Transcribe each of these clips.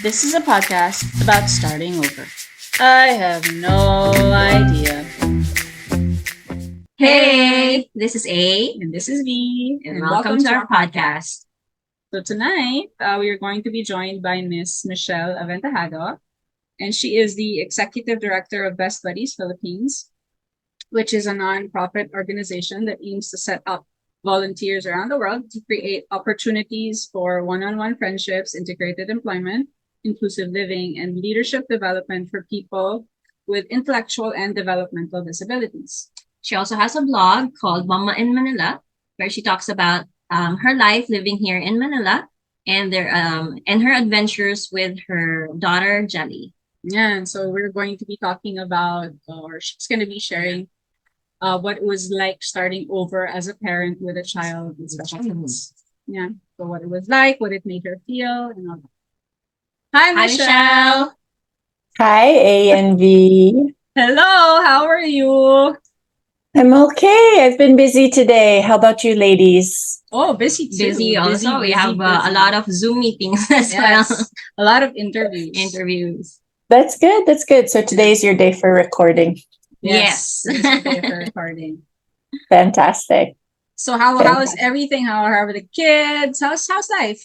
This is a podcast about starting over. I have no idea. Hey, this is A, And this is V, and welcome to our podcast. So tonight, we are going to be joined by Miss Michelle Aventahado, and she is the Executive Director of Best Buddies Philippines, which is a non-profit organization that aims to set up volunteers around the world to create opportunities for one-on-one friendships, integrated employment, inclusive living, and leadership development for people with intellectual and developmental disabilities. She also has a blog called Mama in Manila, where she talks about her life living here in Manila and her adventures with her daughter Jelly. Yeah, and so we're going to be talking about, or she's going to be sharing what it was like starting over as a parent with a child with special needs. Yeah, so what it was like, what it made her feel, and all that. Hi, Hi, Michelle. Michelle. Hi, A and V. Hello, how are you? I'm okay. I've been busy today. How about you, ladies? Oh, busy too. Busy also. We have a busy. lot of Zoom meetings as Yes, well. a lot of interviews. Interviews. That's good. That's good. So today's your day for recording. Yes. This is the day for recording. Fantastic. So how is everything? How are the kids? How's life?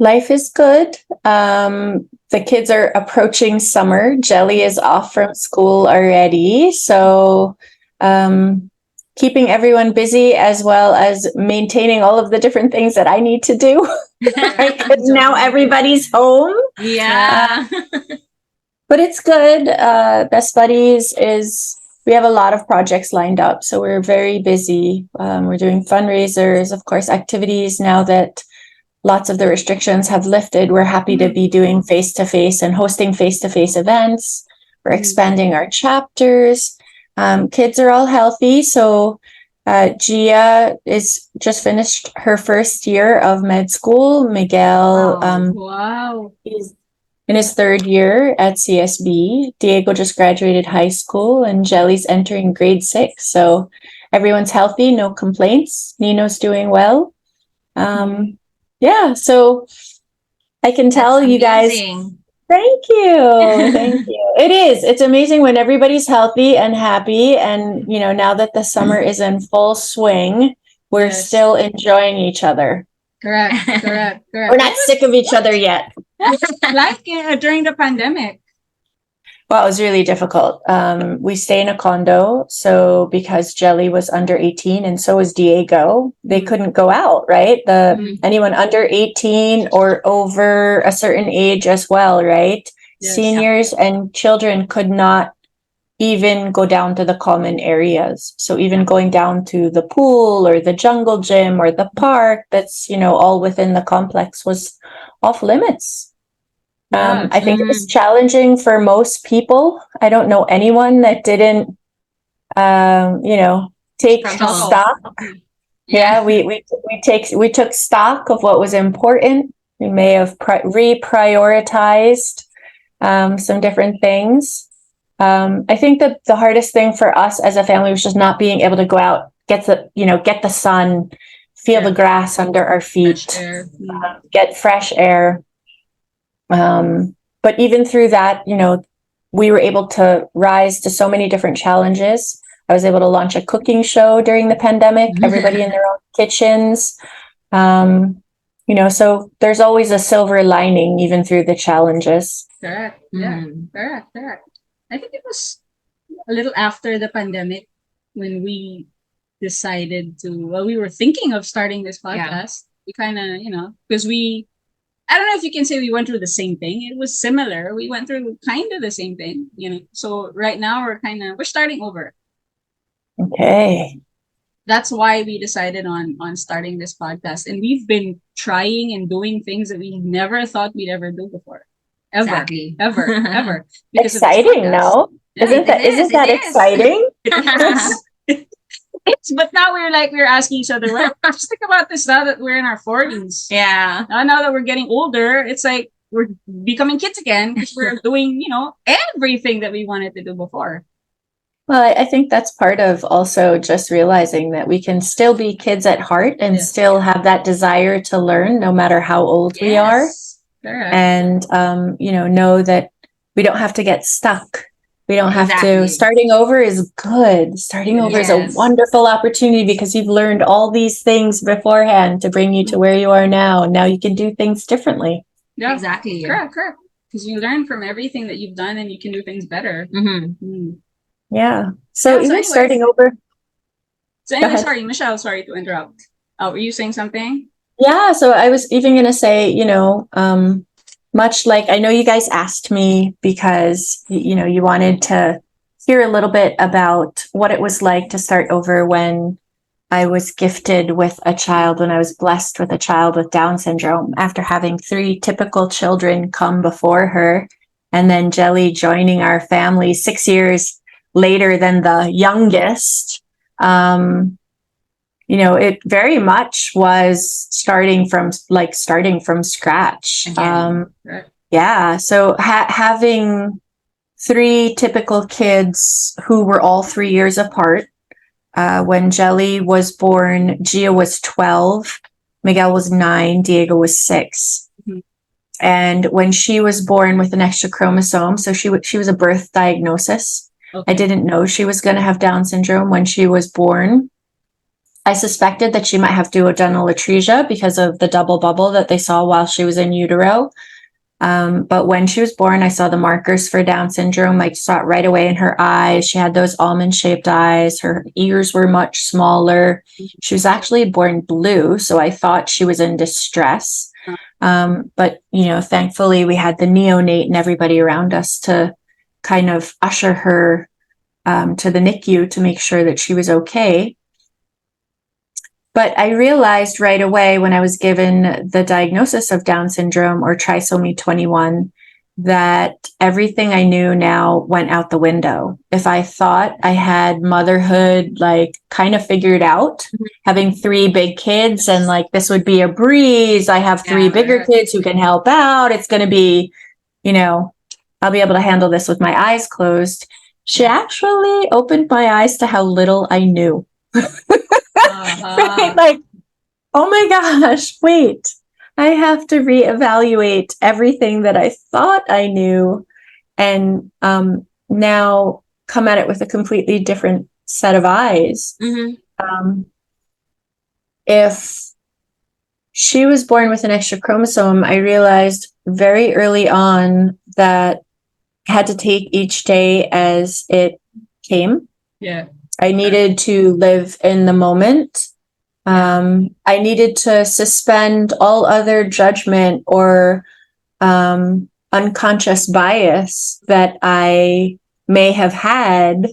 Life is good. The kids are approaching summer. Jelly is off from school already. So keeping everyone busy as well as maintaining all of the different things that I need to do. Right? 'Cause now everybody's home. Yeah. But it's good. Best Buddies we have a lot of projects lined up. So we're very busy. We're doing fundraisers, of course, activities now that lots of the restrictions have lifted. We're happy to be doing face-to-face and hosting face-to-face events. We're expanding our chapters. Kids are all healthy. So Gia is just finished her first year of med school. Miguel Wow. is in his third year at CSB. Diego just graduated high school, and Jelly's entering grade 6. So everyone's healthy, no complaints. Nino's doing well. Yeah, so I can tell you guys. Thank you. Thank you. It is. It's amazing when everybody's healthy and happy. And, now that the summer is in full swing, we're still enjoying each other. Correct. We're not sick of each other yet. Like during the pandemic. Well, it was really difficult. We stay in a condo. So because Jelly was under 18 and so was Diego, they couldn't go out, right? Anyone under 18 or over a certain age as well, right? Yes. Seniors and children could not even go down to the common areas. So even going down to the pool or the jungle gym or the park that's, all within the complex was off limits. I think it was challenging for most people. I don't know anyone that didn't, take stock. Yeah, we took stock of what was important. We may have reprioritized some different things. I think that the hardest thing for us as a family was just not being able to go out, get the sun, feel the grass under our feet, get fresh air. But even through that, we were able to rise to so many different challenges. I was able to launch a cooking show during the pandemic, everybody in their own kitchens. So there's always a silver lining even through the challenges. Correct. Yeah. Correct. I think it was a little after the pandemic when we decided we were thinking of starting this podcast. We kind of, because I don't know if you can say we went through the same thing. It was similar. We went through kind of the same thing, So right now we're starting over. Okay. That's why we decided on starting this podcast. And we've been trying and doing things that we never thought we'd ever do before. Ever. Ever. Exciting, no? Yeah, isn't that exciting? But now we're asking each other, just think about this now that we're in our 40s. Yeah. Now that we're getting older, it's like we're becoming kids again because we're doing, everything that we wanted to do before. Well, I think that's part of also just realizing that we can still be kids at heart and still have that desire to learn no matter how old we are. Correct. and know that we don't have to get stuck. We don't have to. Exactly. Starting over is good. Starting over is a Yes. wonderful opportunity because you've learned all these things beforehand to bring you to where you are now. And now you can do things differently. Yeah. Exactly. Correct. Because you learn from everything that you've done and you can do things better. Mm-hmm. Yeah. So Yeah, so even anyways. starting over. So Go anyway, ahead. sorry, Michelle, sorry to interrupt. Were you saying something? Yeah, so I was even going to say, much like I know you guys asked me because, you wanted to hear a little bit about what it was like to start over when I was gifted with a child, when I was blessed with a child with Down syndrome after having 3 typical children come before her. And then Jelly joining our family 6 years later than the youngest. It very much was starting from scratch. Right. Yeah. So having 3 typical kids who were all 3 years apart. When Jelly was born, Gia was 12, Miguel was 9, Diego was 6. Mhm. And when she was born with an extra chromosome, so she was a birth diagnosis. Okay. I didn't know she was going to have Down syndrome when she was born. I suspected that she might have duodenal atresia because of the double bubble that they saw while she was in utero. But when she was born, I saw the markers for Down syndrome. I saw it right away in her eyes. She had those almond-shaped eyes. Her ears were much smaller. She was actually born blue, so I thought she was in distress. But, thankfully we had the neonate and everybody around us to kind of usher her to the NICU to make sure that she was okay. But I realized right away when I was given the diagnosis of Down syndrome or trisomy 21 that everything I knew now went out the window. If I thought I had motherhood kind of figured out, having 3 big kids and this would be a breeze. I have 3 bigger kids who can help out. It's going to be, I'll be able to handle this with my eyes closed. She actually opened my eyes to how little I knew. Right? Oh my gosh, wait. I have to reevaluate everything that I thought I knew and now come at it with a completely different set of eyes. If she was born with an extra chromosome, I realized very early on that I had to take each day as it came. Yeah. I needed to live in the moment. I needed to suspend all other judgment or unconscious bias that I may have had.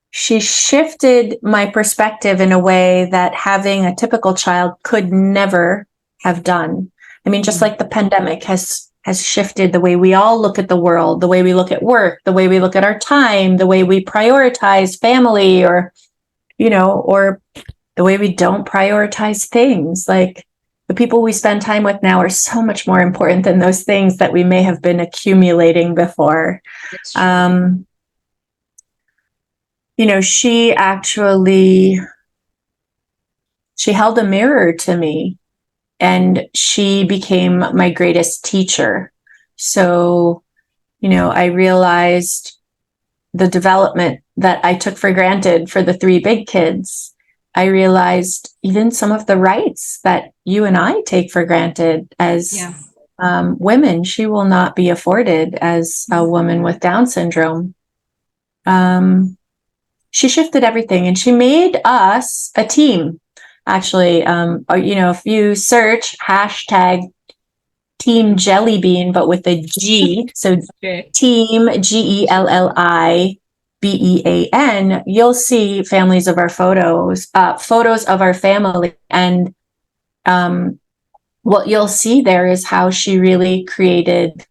She shifted my perspective in a way that having a typical child could never have done. I mean, just like the pandemic has shifted the way we all look at the world, the way we look at work, the way we look at our time, the way we prioritize family or the way we don't prioritize things. Like the people we spend time with now are so much more important than those things that we may have been accumulating before. She held a mirror to me and she became my greatest teacher. So, I realized the development that I took for granted for the 3 big kids. I realized even some of the rights that you and I take for granted as women, she will not be afforded as a woman with Down syndrome. She shifted everything and she made us a team. Actually, if you search hashtag Team Jellybean, but with a G, so Team GELLIBEAN, you'll see families of our photos of our family. And what you'll see there is how she really created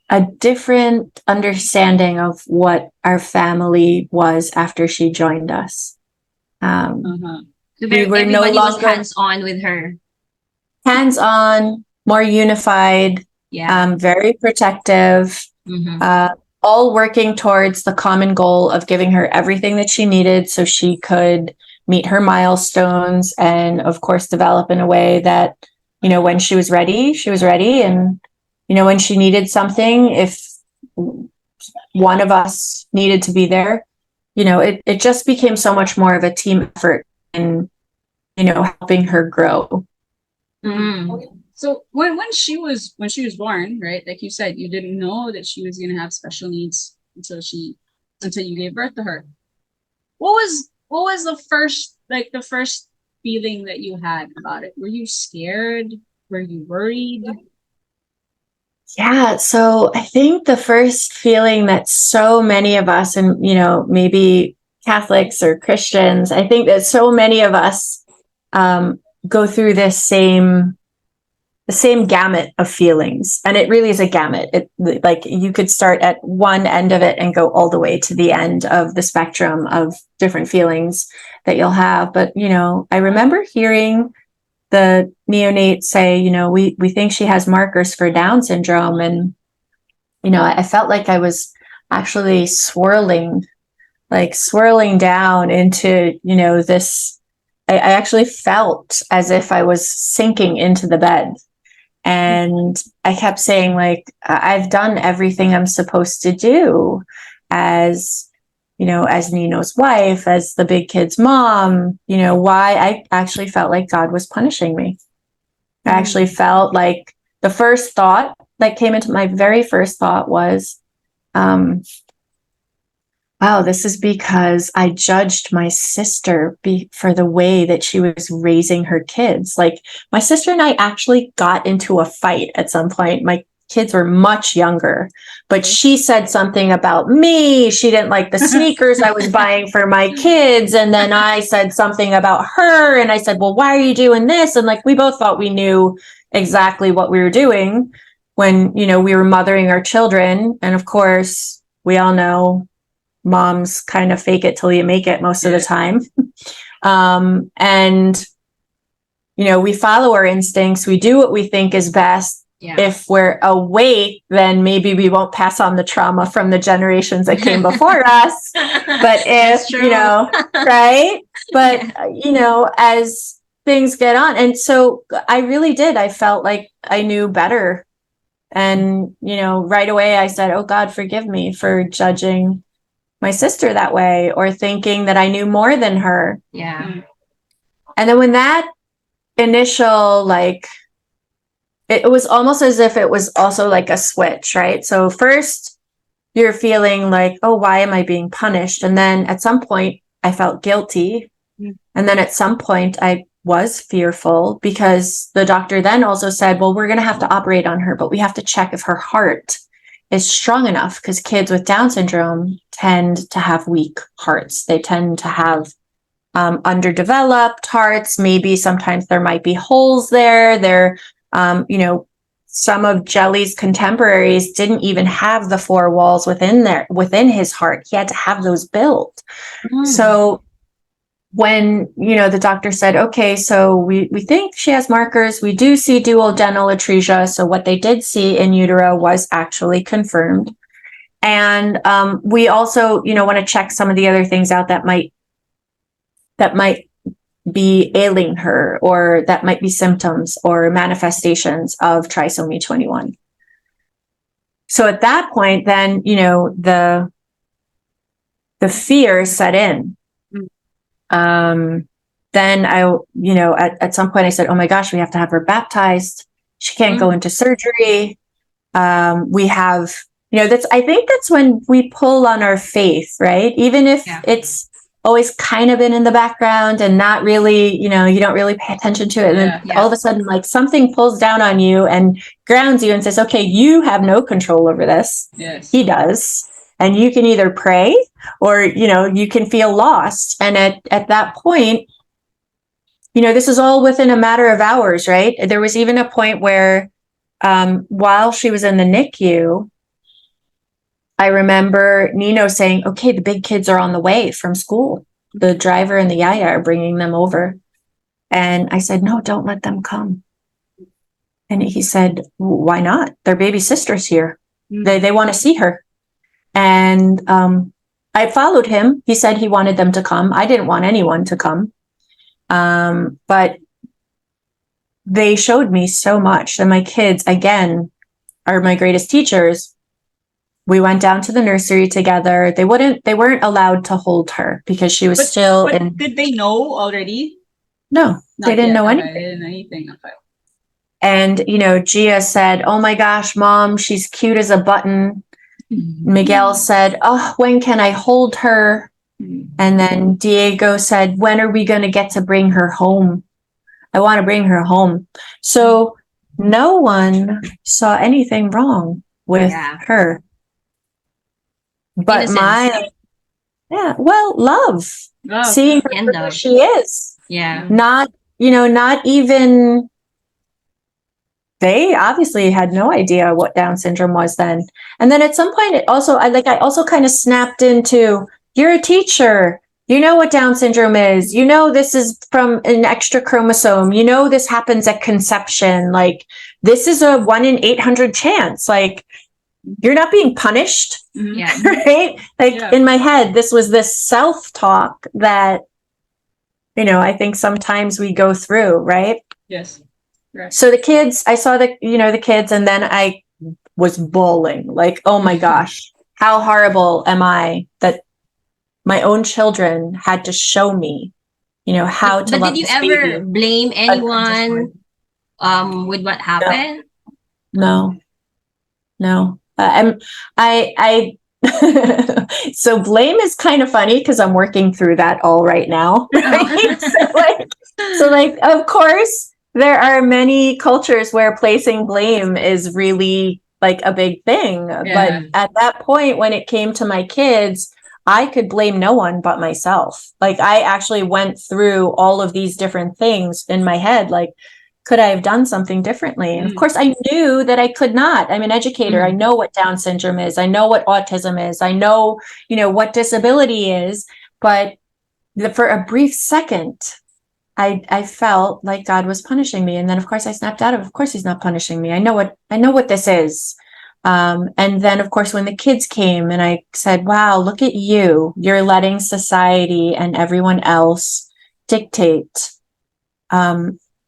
a different understanding of what our family was after she joined us. We were no longer hands-on with her. Hands-on, more unified, very protective, all working towards the common goal of giving her everything that she needed so she could meet her milestones, and of course develop in a way that, when she was ready, she was ready. And, when she needed something, if one of us needed to be there, it just became so much more of a team effort in, helping her grow. Mm. So when she was born, right? Like you said, you didn't know that she was gonna have special needs until you gave birth to her. What was the first feeling that you had about it? Were you scared? Were you worried? Yeah, so I think the first feeling that so many of us, and maybe Catholics or Christians, I think that so many of us go through this the same gamut of feelings, and it really is a gamut. It, like, you could start at one end of it and go all the way to the end of the spectrum of different feelings that you'll have. But I remember hearing the neonate say, we think she has markers for Down syndrome. And, I felt like I was actually swirling down into, this. I actually felt as if I was sinking into the bed. And I kept saying, like, I've done everything I'm supposed to do as, as Nino's wife, as the big kid's mom. Why? I actually felt like God was punishing me. I actually felt like the first thought that came into my very first thought was, wow, this is because I judged my sister for the way that she was raising her kids. Like, my sister and I actually got into a fight at some point. My kids were much younger, but she said something about me. She didn't like the sneakers I was buying for my kids. And then I said something about her. And I said, well, why are you doing this? And, like, we both thought we knew exactly what we were doing when, we were mothering our children. And of course, we all know moms kind of fake it till you make it most of the time. And, we follow our instincts. We do what we think is best. Yeah. If we're awake, then maybe we won't pass on the trauma from the generations that came before us. But if, right? But, as things get on. And so I really did. I felt like I knew better. And, right away I said, oh, God, forgive me for judging my sister that way, or thinking that I knew more than her. Yeah. And then when that initial, it was almost as if it was also like a switch, right? So first you're feeling like, oh, why am I being punished? And then at some point I felt guilty. And then at some point I was fearful, because the doctor then also said, well, we're going to have to operate on her, but we have to check if her heart is strong enough, because kids with Down syndrome tend to have weak hearts. They tend to have underdeveloped hearts. Maybe sometimes there might be holes there. Some of Jelly's contemporaries didn't even have the 4 walls within his heart. He had to have those built. So when, the doctor said, okay, so we think she has markers, we do see dual dental atresia. So what they did see in utero was actually confirmed. And we also, want to check some of the other things out that might be ailing her, or that might be symptoms or manifestations of trisomy 21. So at that point, then, the fear set in. Then at some point I said, oh my gosh, we have to have her baptized. She can't go into surgery. We have, I think that's when we pull on our faith, right? Even if it's always kind of been in the background and not really, you don't really pay attention to it. And then all of a sudden, like, something pulls down on you and grounds you and says, okay, you have no control over this. Yes. He does. And you can either pray, or, you can feel lost. And at that point, this is all within a matter of hours, right? There was even a point where, while she was in the NICU, I remember Nino saying, okay, the big kids are on the way from school. The driver and the yaya are bringing them over. And I said, no, don't let them come. And he said, why not? Their baby sister's here. They want to see her. And I followed him. He said he wanted them to come. I didn't want anyone to come. But they showed me so much. And my kids, again, are my greatest teachers. We went down to the nursery together. They weren't allowed to hold her because she was still but in. did they know already? No, they Not didn't yet. know Okay, anything. they didn't know anything. Okay. And, Gia said, "Oh my gosh, Mom, she's cute as a button." Miguel said, "Oh, when can I hold her?" And then Diego said, "When are we going to get to bring her home? I want to bring her home." So no one saw anything wrong with Yeah. her. But Innocence. love. Love. Seeing her And for who love. she is. Yeah. Not, not even, they obviously had no idea what Down syndrome was then. And then at some point I also kind of snapped into, you're a teacher. You know what Down syndrome is. You know this is from an extra chromosome. You know this happens at conception. Like, this is a 1 in 800 chance. Like, you're not being punished. Yeah. Right? Like, in my head, this was this self-talk that, I think sometimes we go through, right? Yes. Right. So the kids, I saw the kids, and then I was bawling, like, oh my gosh, how horrible am I that my own children had to show me, how to But love did you this ever baby blame anyone with what happened? No. I so blame is kind of funny because I'm working through that all right now. Right? So, of course, there are many cultures where placing blame is really like a big thing. Yeah. But at that point, when it came to my kids, I could blame no one but myself. Like, I actually went through all of these different things in my head. Like, could I have done something differently? And of course, I knew that I could not. I'm an educator. I know what Down syndrome is. I know what autism is. I know, what disability is. But for a brief second, I felt like God was punishing me. And then, of course, I snapped out of course, he's not punishing me. I know what this is. And then, of course, when the kids came and I said, wow, look at you. You're letting society and everyone else dictate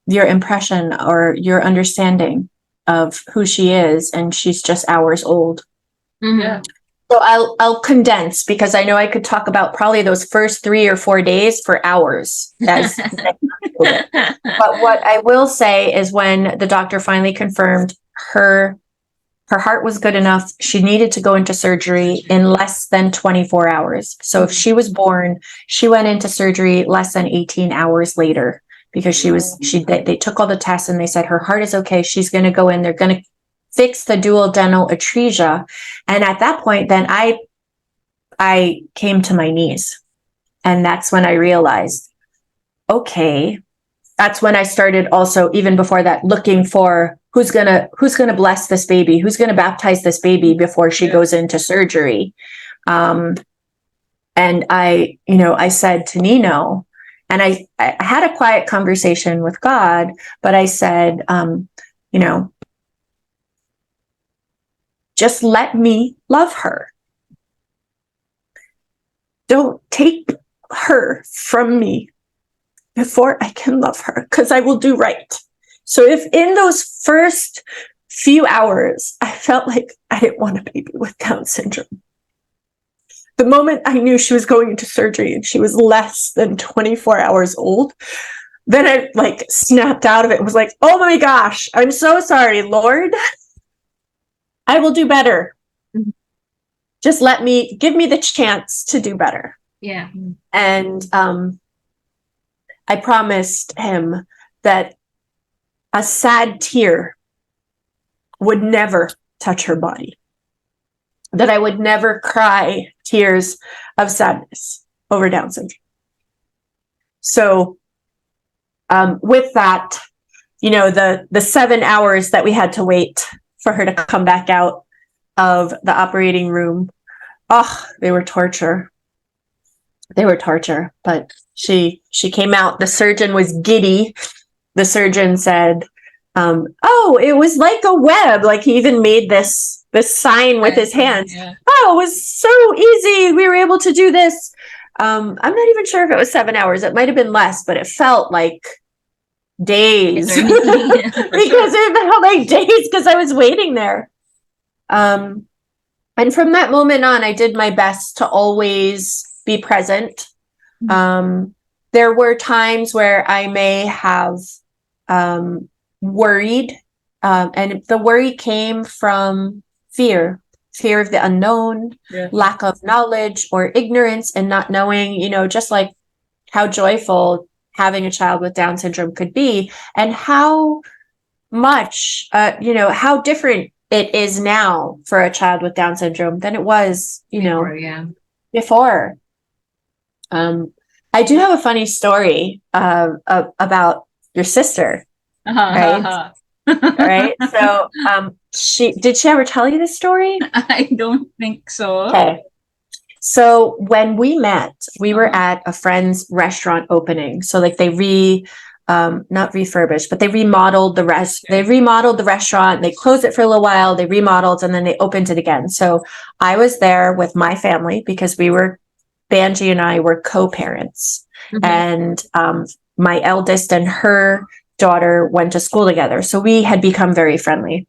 your impression or your understanding of who she is, and she's just hours old. Yeah. So I'll condense because I know I could talk about probably those first 3 or 4 days for hours. But what I will say is when the doctor finally confirmed her heart was good enough, she needed to go into surgery in less than 24 hours. So if she was born, she went into surgery less than 18 hours later. Because they took all the tests and they said her heart is okay. She's going to go in. They're going to fix the duodenal atresia. And at that point, then I came to my knees. And that's when I realized, okay, that's when I started also, even before that, looking for who's gonna bless this baby, who's gonna baptize this baby before she goes into surgery. And I said to Nino, and I had a quiet conversation with God, but I said, just let me love her. Don't take her from me before I can love her, because I will do right. So if in those first few hours, I felt like I didn't want a baby with Down syndrome, the moment I knew she was going into surgery and she was less than 24 hours old, then I snapped out of it and was like, oh my gosh, I'm so sorry, Lord. I will do better. Just give me the chance to do better. Yeah. And I promised him that a sad tear would never touch her body, that I would never cry tears of sadness over Down syndrome. So with that, the 7 hours that we had to wait for her to come back out of the operating room, they were torture. But she came out. The surgeon was giddy. The surgeon said, it was like a web. Like, he even made this sign with his hands. Yeah. Oh, it was so easy. We were able to do this. I'm not even sure if it was 7 hours. It might have been less, but it felt like days because it felt like days because I was waiting there. And from that moment on, I did my best to always be present. There were times where I may have worried, and the worry came from fear of the unknown, lack of knowledge or ignorance, and not knowing, just like how joyful having a child with Down syndrome could be, and how much, how different it is now for a child with Down syndrome than it was, before. I do have a funny story about your sister, right? Right. So, did she ever tell you this story? I don't think so. Okay. So when we met, we were at a friend's restaurant opening. So like they not refurbished, but they remodeled they remodeled the restaurant, they closed it for a little while, they remodeled, and then they opened it again. So I was there with my family because Banji and I were co-parents. And my eldest and her daughter went to school together. So we had become very friendly.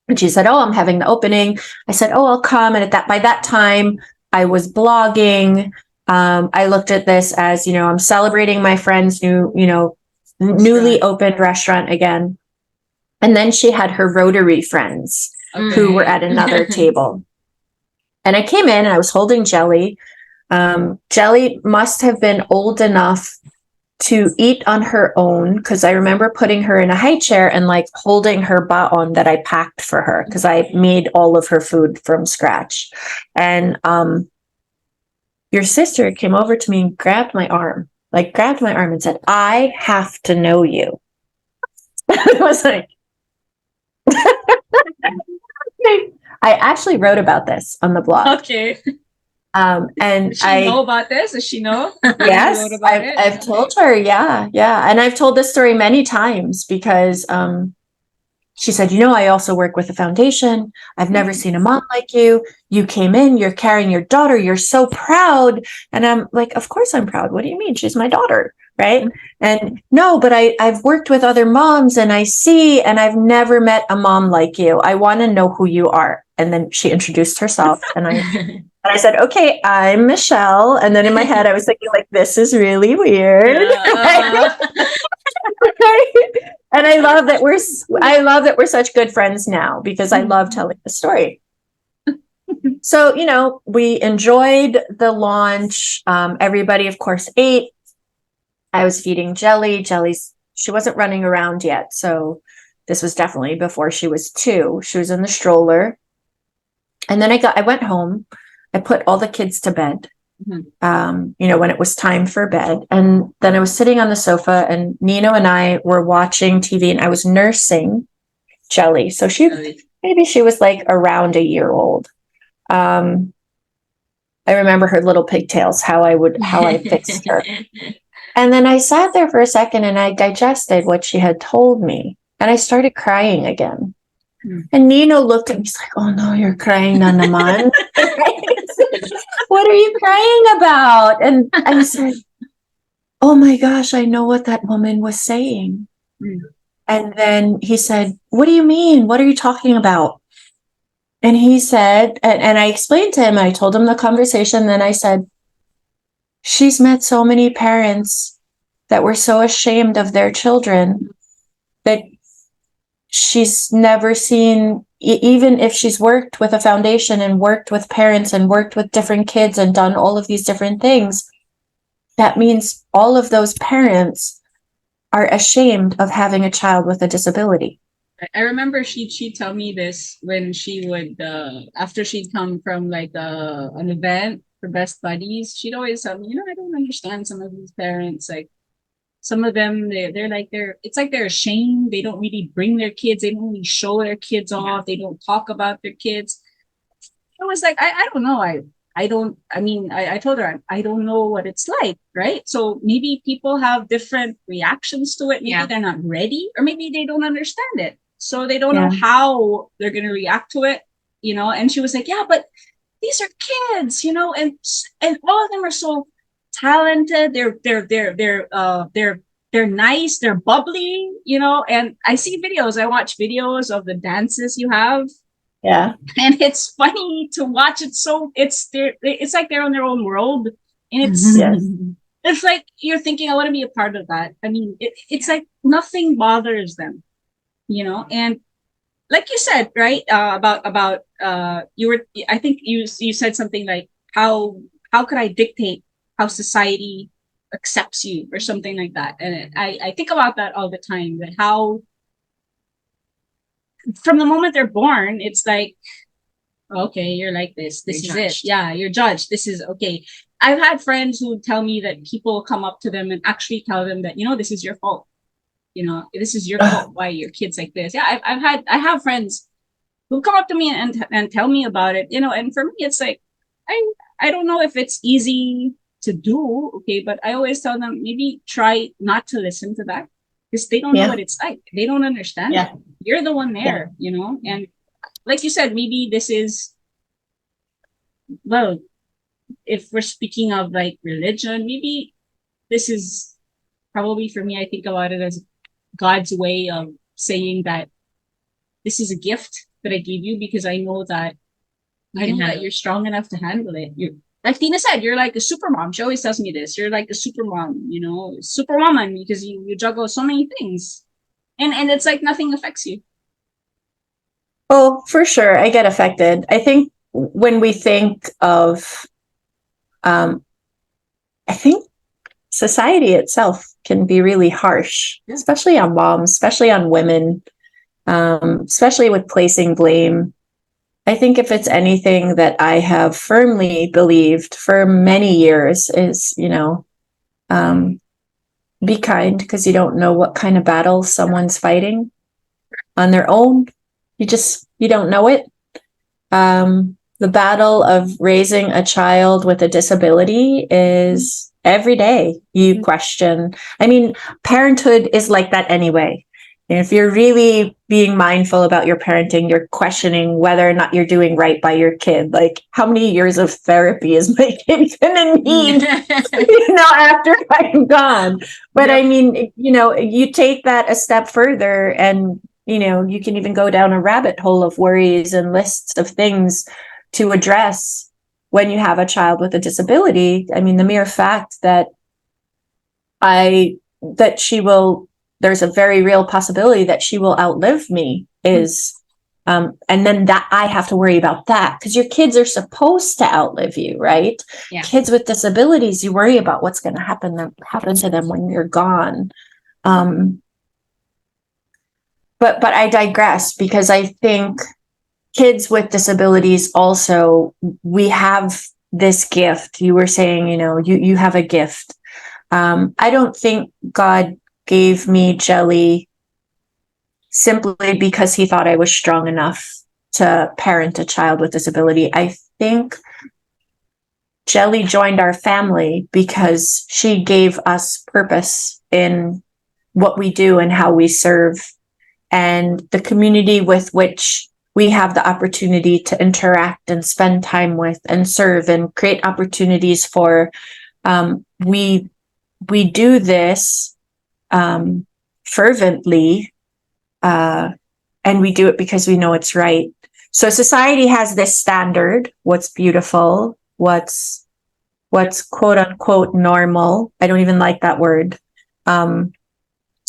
And she said, "Oh, I'm having the opening." I said, "Oh, I'll come." And by that time, I was blogging. I looked at this as, I'm celebrating my friend's newly opened restaurant again. And then she had her Rotary friends who were at another table. And I came in and I was holding Jelly. Jelly must have been old enough to eat on her own, because I remember putting her in a high chair and like holding her baon that I packed for her, because I made all of her food from scratch. And your sister came over to me and grabbed my arm and said, "I have to know you." I was like, I actually wrote about this on the blog. Okay. And does she know about this? Does she know? Yes, I've told her. Yeah. And I've told this story many times because she said, "I also work with a foundation. I've never seen a mom like you. You came in, you're carrying your daughter. You're so proud." And I'm like, "Of course I'm proud. What do you mean? She's my daughter." Right. And no, but I've worked with other moms and I've never met a mom like you. I want to know who you are. And then she introduced herself and I said, "Okay, I'm Michelle." And then in my head, I was thinking, like, this is really weird. Yeah. And I love that we're such good friends now because I love telling the story. So, we enjoyed the launch. Everybody, of course, ate. I was feeding Jelly. She wasn't running around yet. So this was definitely before she was 2. She was in the stroller. And then I went home. I put all the kids to bed, when it was time for bed. And then I was sitting on the sofa and Nino and I were watching TV and I was nursing Jelly. So maybe she was like around a year old. I remember her little pigtails, how I fixed her. And then I sat there for a second and I digested what she had told me. And I started crying again. And Nino looked at me, he's like, "Oh no, you're crying na naman." "What are you crying about?" And I said, "Oh my gosh, I know what that woman was saying." And then he said, "What do you mean? What are you talking about?" And he said, and I explained to him, I told him the conversation. Then I said, "She's met so many parents that were so ashamed of their children that she's never seen, even if she's worked with a foundation and worked with parents and worked with different kids and done all of these different things, that means all of those parents are ashamed of having a child with a disability." I remember she'd tell me this when she would after she'd come from like an event for Best Buddies. She'd always tell me, "I don't understand some of these parents. Like some of them, it's like they're ashamed. They don't really bring their kids. They don't really show their kids off. They don't talk about their kids." It was like, I don't know. I told her, I don't know what it's like, right? So maybe people have different reactions to it. Maybe they're not ready, or maybe they don't understand it. So they don't know how they're going to react to it, And she was like, "Yeah, but these are kids, and all of them are so talented, they're nice, they're bubbly, you know. And I see videos, I watch videos of the dances you have, Yeah. and it's funny to watch. It's like they're on their own world, and Yes. it's like you're thinking, I want to be a part of that. I mean, it's like nothing bothers them, you know. And like you said, right, about you were, I think you said something like, how could I dictate how society accepts you, or something like that. And I think about that all the time, that how from the moment they're born, it's like, okay, you're like this You're is judged. it, yeah, you're judged, this is okay. I've had friends who tell me that people come up to them and actually tell them that, you know, this is your fault, you know, this is your fault why your kid's like this. Yeah, I have friends who come up to me and tell me about it, you know. And for me, it's like, I don't know if it's easy to do, okay, but I always tell them, maybe try not to listen to that, because they don't know Yeah. what it's like, they don't understand Yeah. it. You're the one Yeah. there, you know. And like you said, maybe this is, well, if we're speaking of like religion, maybe this is probably, for me, I think about it as God's way of saying that this is a gift that I give you, because I know that you're strong enough to handle it. You're, like Tina said, you're like a super mom. She always tells me this. You're like a super mom, you know, super woman, because you juggle so many things. And it's like nothing affects you. Oh, for sure. I get affected. I think when we think of, um, I think society itself can be really harsh, especially on moms, especially on women, especially with placing blame. I think if it's anything that I have firmly believed for many years is, um, be kind, because you don't know what kind of battle someone's fighting on their own. You don't know it. The battle of raising a child with a disability is every day you question. I mean, parenthood is like that anyway. And if you're really being mindful about your parenting, you're questioning whether or not you're doing right by your kid. Like, how many years of therapy is my kid gonna need, after I'm gone? But Yep. I mean, you take that a step further, and you can even go down a rabbit hole of worries and lists of things to address when you have a child with a disability. I mean, the mere fact that there's a very real possibility that she will outlive me is, and then that I have to worry about that, because your kids are supposed to outlive you, right? Yeah. Kids with disabilities, you worry about what's going to happen to them when you're gone. But I digress, because I think kids with disabilities also, we have this gift. You were saying, you have a gift. I don't think God gave me Jelly simply because he thought I was strong enough to parent a child with disability. I think Jelly joined our family because she gave us purpose in what we do and how we serve, and the community with which we have the opportunity to interact and spend time with and serve and create opportunities for. We do this fervently, and we do it because we know it's right. So society has this standard: what's beautiful, what's quote unquote normal. I don't even like that word.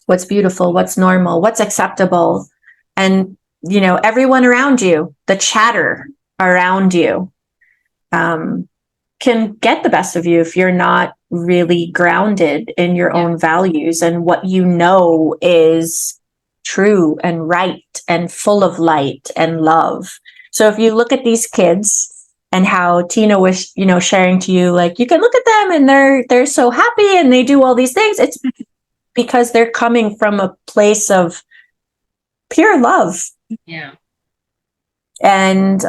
What's beautiful, what's normal, what's acceptable. And everyone around you, the chatter around you, can get the best of you if you're not really grounded in your own values and what is true and right and full of light and love. So if you look at these kids and how Tina was, sharing to you, like, you can look at them and they're so happy and they do all these things. It's because they're coming from a place of pure love. Yeah. And,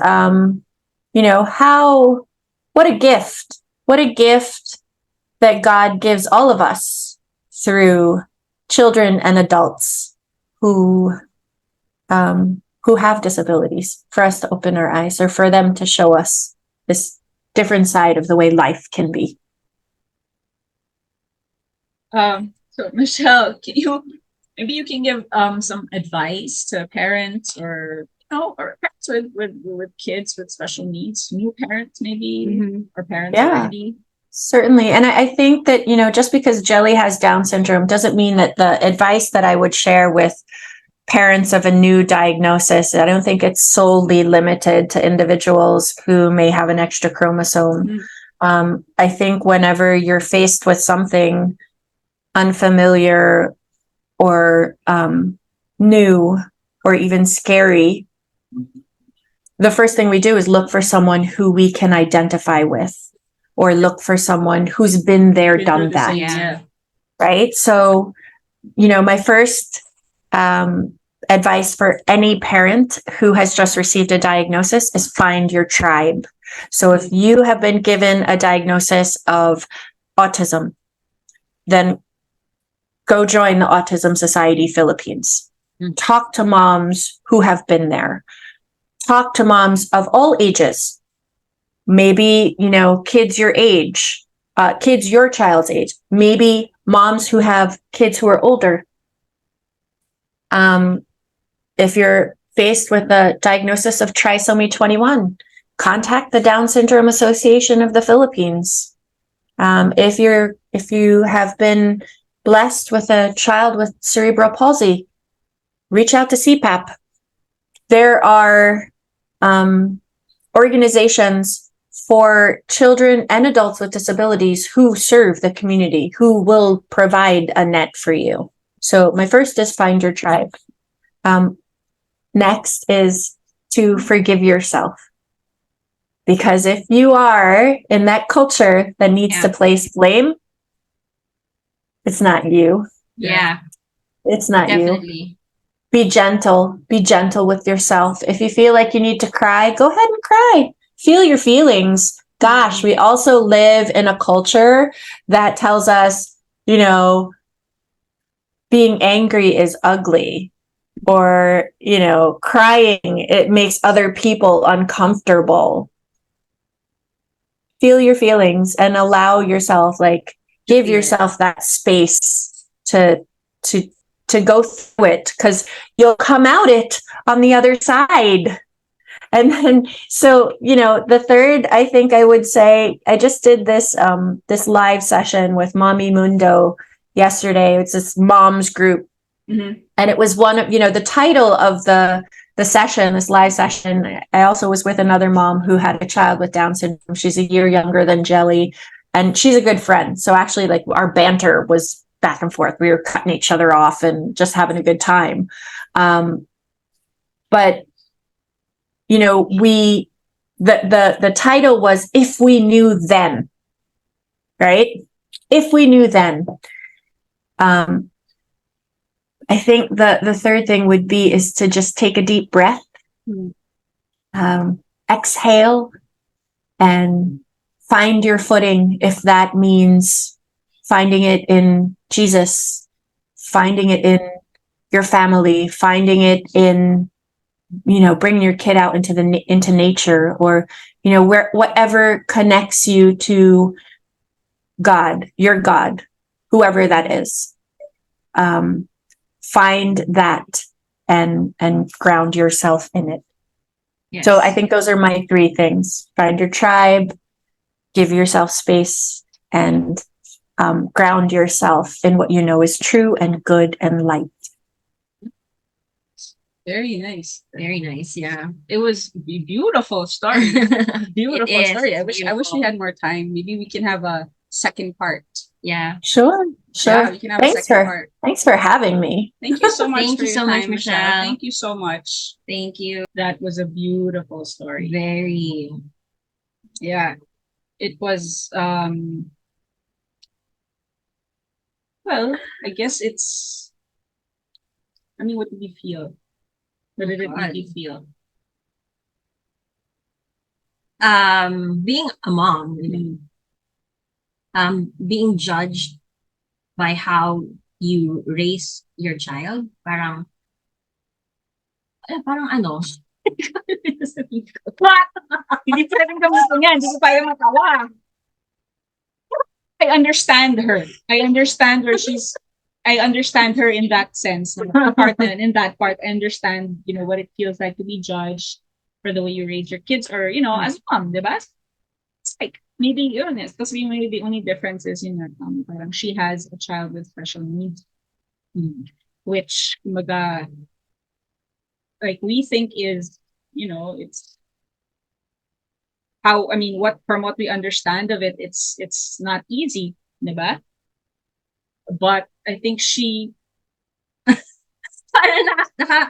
what a gift. What a gift that God gives all of us through children and adults who have disabilities, for us to open our eyes, or for them to show us this different side of the way life can be. So Michelle, can you maybe you can give some advice to parents or or parents with kids with special needs, new parents maybe, or parents Yeah. already. Certainly. And I think that, just because Jelly has Down syndrome doesn't mean that the advice that I would share with parents of a new diagnosis, I don't think it's solely limited to individuals who may have an extra chromosome. I think whenever you're faced with something unfamiliar or new or even scary, the first thing we do is look for someone who we can identify with, or look for someone who's been there, done that. Yeah. Right. So, my first advice for any parent who has just received a diagnosis is find your tribe. So if you have been given a diagnosis of autism, then go join the Autism Society Philippines. Talk to moms who have been there. Talk to moms of all ages. Maybe, kids your age, kids your child's age. Maybe moms who have kids who are older. If you're faced with a diagnosis of trisomy 21, contact the Down Syndrome Association of the Philippines. If you have been blessed with a child with cerebral palsy, reach out to CPAP. There are organizations for children and adults with disabilities who serve the community, who will provide a net for you. So my first is find your tribe. Next is to forgive yourself. Because if you are in that culture that needs to place blame, it's not you. Yeah. It's not Definitely. you. Be gentle. Be gentle with yourself. If you feel like you need to cry, go ahead and cry. Feel your feelings. Gosh, we also live in a culture that tells us, being angry is ugly, or, crying, it makes other people uncomfortable. Feel your feelings and allow yourself, give yourself that space to go through it, because you'll come out it on the other side. And then, so, the third, I think I would say, I just did this live session with Mommy Mundo yesterday. It's this moms group. And it was one of, the title of the session, this live session. I also was with another mom who had a child with Down syndrome. She's a year younger than Jelly, and she's a good friend. So actually, our banter was back and forth. We were cutting each other off and just having a good time. But the title was "If We Knew Then," right? If we knew then. I think the third thing would be is to just take a deep breath, exhale, and find your footing. If that means finding it in Jesus, finding it in your family, finding it in, bringing your kid out into nature, or, whatever connects you to God, your God, whoever that is. Find that and ground yourself in it. Yes. So I think those are my three things. Find your tribe, give yourself space, and ground yourself in what you know is true and good and light. Very nice. Very nice. Yeah. It was a beautiful story. Beautiful story. I wish we had more time. Maybe we can have a second part. Yeah. Sure. Yeah, we can have a second part. Thanks for having me. Thank you so much. Thank you so much, Michelle. Thank you so much. Thank you. That was a beautiful story. Very. Yeah. It was well, I guess what did you feel? What did it make you feel? Being a mom, being judged by how you raise your child, parang ano? What? Hindi pwedeng gamitin yan. Hindi ko kaya matawa. I understand her. I understand her. I understand her in that sense. Part and in that part, I understand, what it feels like to be judged for the way you raise your kids, or as mom, diba? It's like maybe illness. Because maybe the only difference is, parang she has a child with special needs, which like we think is, it's how, I mean, what from what we understand of it, it's not easy, diba? But I think she Parang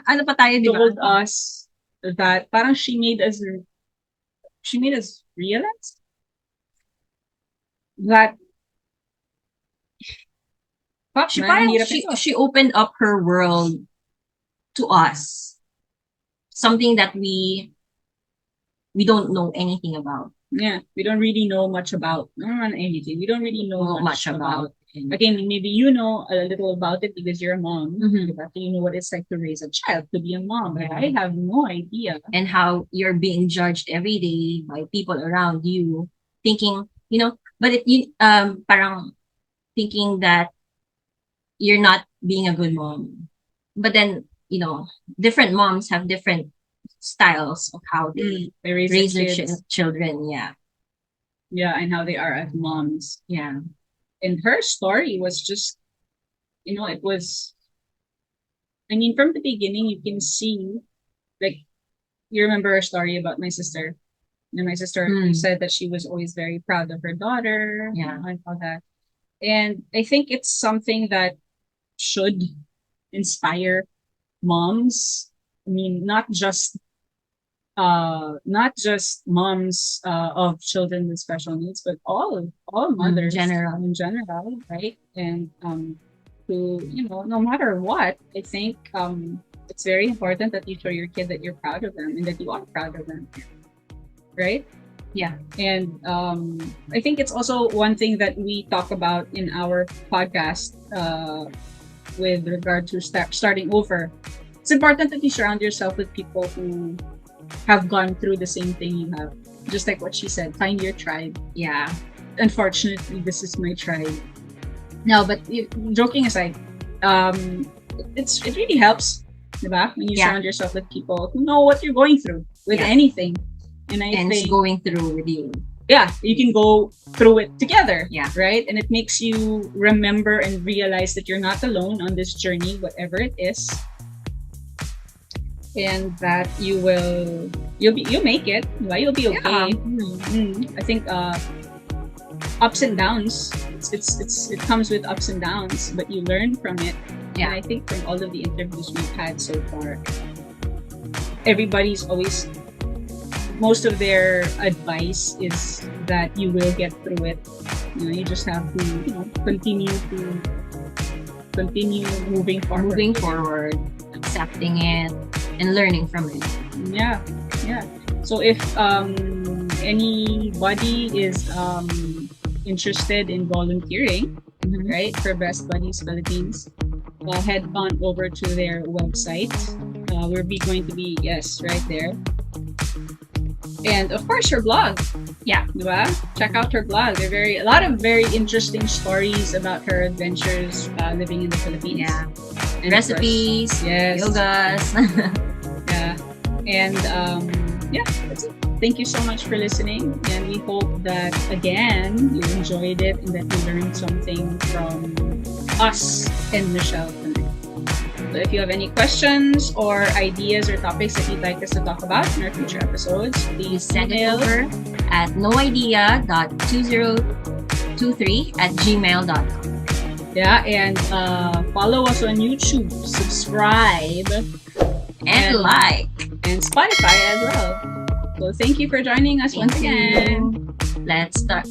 ano pa tayo, di ba? told us that parang she made us realize that fuck, She man, parang hirap ito. she opened up her world to us. Something that we don't know anything about. Yeah, we don't really know much about anything. We don't really know much about. Again, maybe you know a little about it because you're a mom. Diba? So you know what it's like to raise a child, to be a mom. But I have no idea. And how you're being judged every day by people around you, thinking, but if you parang thinking that you're not being a good mom. But then, different moms have different styles of how they raise their children. Yeah. Yeah, and how they are as moms. Yeah. And her story was just, it was, I mean, from the beginning, you can see, like, you remember her story about my sister. And my sister said that she was always very proud of her daughter. Yeah. And all that. And I think it's something that should inspire moms. I mean, not just moms of children with special needs, but all mothers in general, right? And to no matter what, I think it's very important that you show your kid that you're proud of them and that you are proud of them, right? Yeah. And I think it's also one thing that we talk about in our podcast with regard to starting over. It's important that you surround yourself with people who have gone through the same thing you have. Just like what she said, find your tribe. Yeah. Unfortunately, this is my tribe. No, but joking aside, it really helps, diba? When you surround yourself with people who know what you're going through with anything. And I think going through with you. Yeah, you can go through it together. Yeah. Right? And it makes you remember and realize that you're not alone on this journey, whatever it is. And that you'll make it. You'll be okay. Yeah. I think ups and downs. It comes with ups and downs, but you learn from it. Yeah. And I think from all of the interviews we've had so far, everybody's always, most of their advice is that you will get through it. You just have to continue moving forward, accepting it and learning from it. Yeah. So if anybody is interested in volunteering, right, for Best Buddies Philippines, head on over to their website. We're going to be right there. And of course, her blog. Yeah. Diba? Check out her blog. A lot of very interesting stories about her adventures living in the Philippines. Yeah. And recipes, yogas. Yeah. And that's it. Thank you so much for listening. And we hope that, again, you enjoyed it and that you learned something from us and Michelle tonight. So if you have any questions or ideas or topics that you'd like us to talk about in our future episodes, please send it over at noidea.2023@gmail.com. Yeah, and follow us on YouTube, subscribe, and like, and Spotify as well. So thank you for joining us once again. Let's start.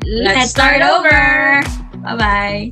Let's start over. Bye-bye.